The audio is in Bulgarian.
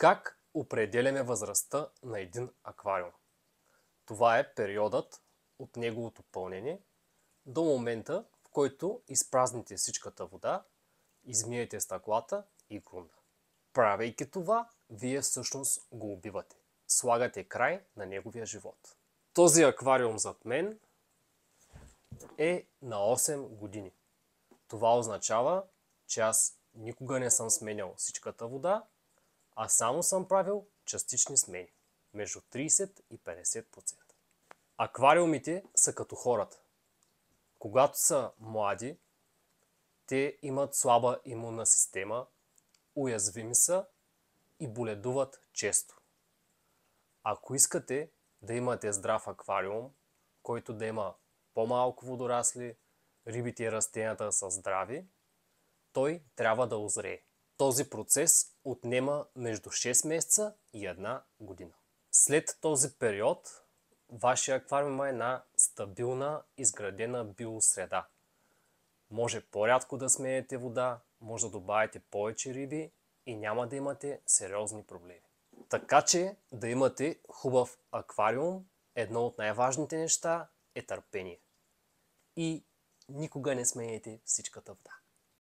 Как определяме възрастта на един аквариум? Това е периодът от неговото пълнене до момента, в който изпразните всичката вода, измиете стъклата и грунта. Правейки това, вие всъщност го убивате. Слагате край на неговия живот. Този аквариум зад мен е на 8 години. Това означава, че аз никога не съм сменял всичката вода, а само съм правил частични смени, между 30 и 50%. Аквариумите са като хората. Когато са млади, те имат слаба имунна система, уязвими са и боледуват често. Ако искате да имате здрав аквариум, който да има по-малко водорасли, рибите и растенията са здрави, той трябва да озрее. Този процес отнема между 6 месеца и 1 година. След този период, вашия аквариум има една стабилна, изградена биосреда. Може по-рядко да сменяте вода, може да добавите повече риби и няма да имате сериозни проблеми. Така че да имате хубав аквариум, едно от най-важните неща е търпение. И никога не сменяйте всичката вода.